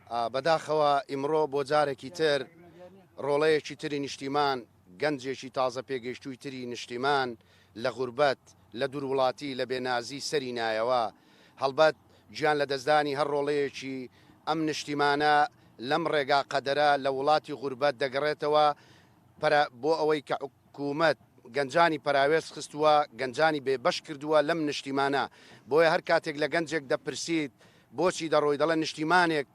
بەداخەوە ئیمڕۆ بۆ جارێکی تر ڕۆڵەیەکی تری نیشتیمان گەنجێکی تازە پێگەشتووی تری نیشتیمان لە غوربەت لە دووروڵاتی لە بێنازی سەری نایەوە هەڵبەت گیان لە دەستدانی هەر ڕۆڵەیەکی ئەم نیشتیمانە لەم ڕێگا قەدەرە لە وڵاتی غوربەت دەگەڕێتەوە بۆ ئەوەی کە حکوومەت گەنجانی پراوێز خستووە گەنجانی بێبەش کردووە لەم نیشتیمانە بۆیە هەر کاتێک لە گەنجێک دەپرسیت بۆچی دەڕۆی دەڵێ نیشتیمانێک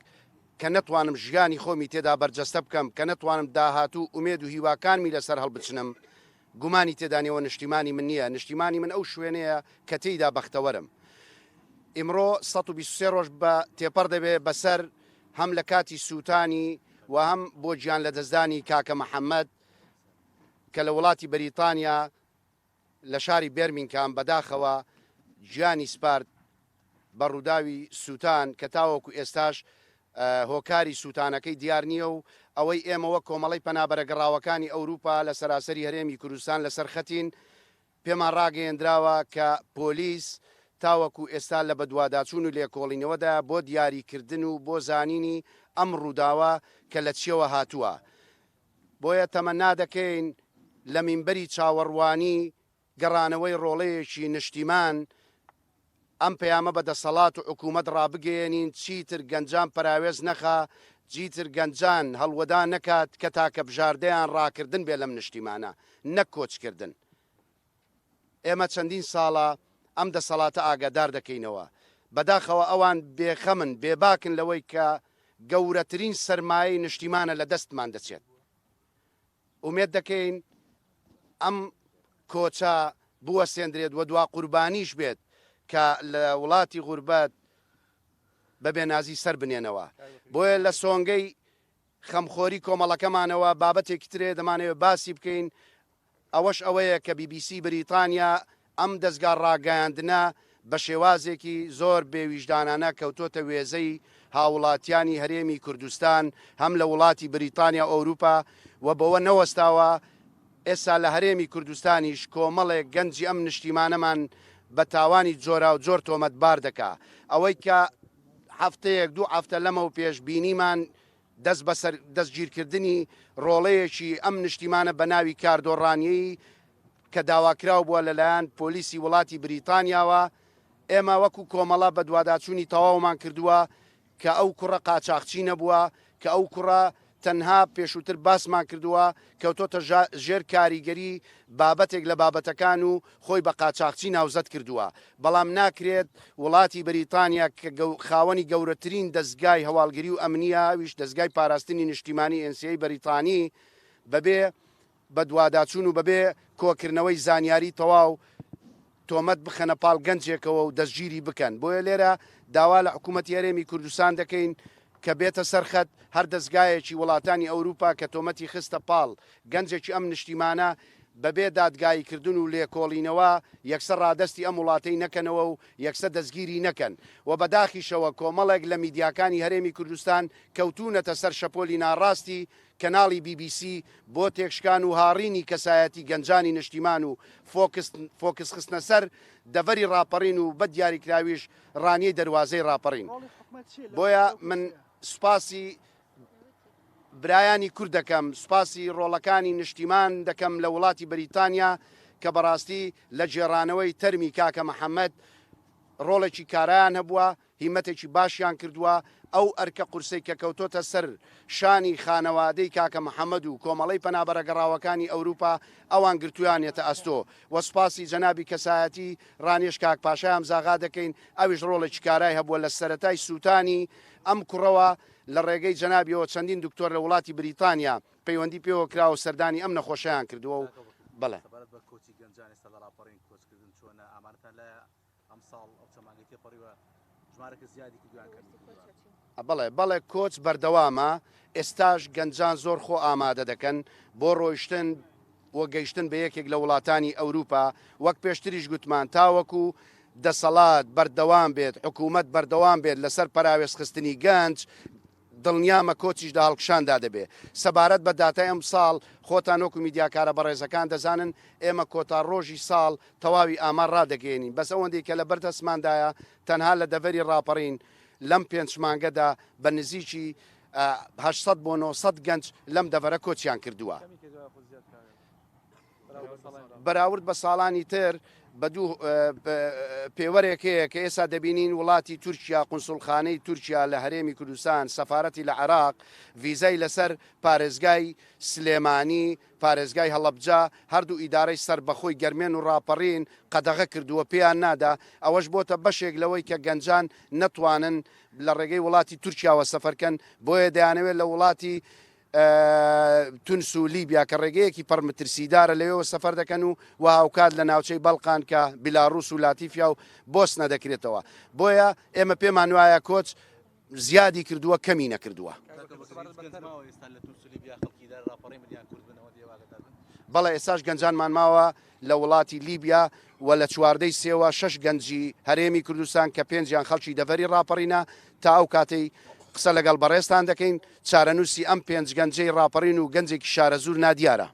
کە نەتوانم ژیانی خۆمی تێدا بەرجەستە بکەم کە نەتوانم داهاتوو ئومێد و هیواکانمی لەسەر هەڵبچنم گومانی تێدانەوە نیشتیمانی من نییە نیشتیمانی من ئەو شوێنەیە کە تێیدا بەختەوەرم ئیمڕۆ 123 ڕۆژ بە تێپەر دەبێ بەسەر هەم لە کاتی سووتانی و هەم بۆ گیان لە دەستدانی کاکە محەممەد کە لە وڵاتی بەریتانیا لە شاری بێرمینکام بەداخەوە گیانی سپارت بە ڕووداوی سووتان کە تاوەکو ئێستاش هۆکاری سووتانەکەی دیار نییە و ئەوەی ئێمەوە کۆمەڵی پەنابەرە گەڕاوەکانی ئەوروپا لە سەراسەری هەرێمی کوردستان لەسەر خەتین پێمان ڕاگەیەندراوە کە پۆلیس تاوەکو ئێستا لە بەدواداچوون و لێکۆڵینەوەدا بۆ دیاریکردن و بۆ زانینی ئەم ڕووداوە کە لە چیەوە هاتووە بۆیە تەمەنا دەکەین لە مینبەری چاوەڕوانی گەڕانەوەی ڕۆڵەیەکی نیشتیمان ئەم پەیامە بەدەسەڵات و حکوومەت ڕابگەێنین چیتر گەنجان پراوێز نەخا جیتر گەنجان هەڵوەدا نەکات کە تاکە بژاردەیان ڕاکردن بێ لەم نیشتیمانە نەک کۆچکردن ئێمە چەندین ساڵە ئەم دەسەڵاتە ئاگادار دەکەینەوە بەداخەوە ئەوان بێخەمن بێباکن لەوەی کە گەورەترین سەرمایەی نیشتیمانە لە دەستمان دەچێت ئومێد دەکەین ئەم کۆچە بوەسێندرێت وە دوا قوربانیش بێت کە لە وڵاتی غوربەت بە بێنازی سەر بنێنەوە بۆیە لە سۆنگەی خەمخۆری کۆمەڵەکەمانەوە بابەتێکی ترێ دەمانەوێت باسی بکەین ئەوەش ئەوەیە کە BBC بریتانیا ئەم دەستگا ڕاگەیاندنە بە شێوازێکی زۆر بێویژدانانە کەوتۆتە وێزەی هاوڵاتیانی هەرێمی کوردستان هەم لە وڵاتی بریتانیا ئەوروپا و بەوە نەوەستاوە ئێستا لە هەرێمی کوردستانیش کۆمەڵێک گەنجی ئەم نیشتیمانەمان بە تاوانی جۆرا و جۆر تۆمەتبار دەکا ئەوەی کە هەفتەیەک دوو هەفتە لەمە و پێشبینیمان دەستگیرکردنی ڕۆڵەیەکی ئەم نیشتیمانە بە ناوی کاردۆڕانیەی کە داواکراو بووە لەلایەن پۆلیسی وڵاتی بریتانیاوە ئێمە وەکو کۆمەڵە بە دوواداچوونی تەواومان کردووە کە ئەو کوڕە قاچاقچی نەبووە کە ئەو کوڕە تەنها پێشووتر باسمان کردووە کەوتۆتە ژێر کاریگەری بابەتێک لە بابەتەکان و خۆی بە قاچاقچی ناوزەت کردووە بەڵام ناکرێت وڵاتی بریتانیا کە خاوەنی گەورەترین دەستگای هەواڵگری و ئەمنیە ویش دەستگای پاراستنی نیشتیمانی ئەنسیەی بەریتانی بەبێ بە دوواداچوون و بەبێ کۆکردنەوەی زانیاری تەواو تۆمەت بخەنە پاڵ گەنجێکەوە و دەستگیری بکەن بۆیە لێرە داوا لە حکوومەتی هەرێمی کوردستان دەکەین کە بێتە سەرخەت هەر دەستگایەکی وڵاتانی ئەوروپا کە تۆمەتی خستە پاڵ گەنجێکی ئەم نیشتیمانە بەبێ دادگاییکردن و لێکۆڵینەوە یەکسەر ڕادستی ئەم وڵاتەی نەکەنەوە و یەکسە دەستگیری نەکەن و بەداخیشەوە کۆمەڵێک لە میدیاکانی هەرێمی کوردستان کەوتونەتە سەر شەپۆلی ناڕاستی کەناڵی BBC بۆ تێکشکان و هاڕینی کەسایەتی گەنجانی نیشتیمان و فۆکس خستنە سەر دەڤەری ڕاپەڕین و بە دیاریکراویش ڕانیەی دەواازەی ڕاپەڕین بۆیە من سوپاسی برایانی کورد دەکەم سوپاسی ڕۆڵەکانی نیشتیمان دەکەم لە وڵاتی بریتانیا کە بەڕاستی لە جێڕانەوەی تەرمی کاکە محەممەد ڕۆڵێکی کارایان هەبووە هیمەتێکی باشیان کردووە ئەو ئەرکە قورسەی کە کەوتۆتە سەر شانی خانەوادەی کاکە محەممەد و کۆمەڵی پەنابەرە گەڕاوەکانی ئەوروپا ئەوان گرتویانێتە ئەستۆ وەسپاسی جەنابی کەسایەتی ڕانێش کاک پاشایان زاغا دەکەین ئەویش ڕۆڵێکی کارای هەبووە لە سەرەتای سووتانی ئەم کوڕەوە لە ڕێگەی جەنابیەوە چەندین دکتۆر لە وڵاتی بریتانیا پەیوەندی پێوە کرا و سەردانی ئەم نەخۆشیان کردووە و بڵێ بەڵێ کۆچ بەردەوامە ئێستاش گەنجان زۆر خۆ ئامادە دەکەن بۆ ڕۆیشتن وە گەیشتن بە یەکێک لە وڵاتانی ئەوروپا وەک پێشتریش گوتمان تاوەکو دەسەڵات بەردەوام بێت حکوومەت بەردەوام بێت لەسەر پراوێستخستنی گەنج دڵنیامە کۆچیشدا هەڵکشاندا دەبێت سەبارەت بە داتای ئەم ساڵ خۆتان وەکو میدیاکارە بەڕێزەکان دەزانن ئێمە کۆتا ڕۆژی ساڵ تەواوی ئامار ڕادەگەێنین بەس ئەوەندەی کە لە بەردەستماندایە تەنها لە دەڤەری ڕاپەڕین لەم 5 مانگەدا بە نزیکی 800 بۆ 900 گەنج لەم دەڤەرە کۆچیان کردووە. بەراورد بە ساڵانی تر بە دوو پێوەرێک هەیە کە ئێستا دەبینین وڵاتی تورکیا قونسوڵخانەی تورکیا لە هەرێمی کوردستان سەفارەتی لە عێراق ڤیزای لەسەر پارێزگای سلێمانی پارێزگای هەڵەبجا هەردوو ئیدارەی سەر بەخۆی گەرمێن و ڕاپەڕین قەدەغە کردووە پێیان نادا ئەوەش بۆتە بەشێک لەوەی کە گەنجان نەتوانن لە ڕێگەی وڵاتی تورکیاوە سەفەرکەن بۆیە دەیانەوێت لە وڵاتی تونس و لیبیا کە ڕێگەیەکی پەرمەترسیدارە لەوێەوە سەفەر دەکەن و هاوکات لە ناوچەی بەڵقان کە بیلاڕوس و لاتیفیا و بۆسنە دەکرێتەوە بۆیە ئێمە پێمان وایە کۆچ زیادی کردووە کەمی نەکردووە. بەڵێ ئێساش گەنجانمان ماوە لە وڵاتی لیبیا و لە چواردەی سێوە 6 گەنجی هەرێمی کوردستان کە 5یان خەڵکی دەڤەری ڕاپەڕینە تا ئەو کاتەی قسە لەگەڵ بەڕێستان دەکەین چارەنووسی ئەم 5 گەنجەی ڕاپەڕین و گەنجێکی شارە زوور نادیارە.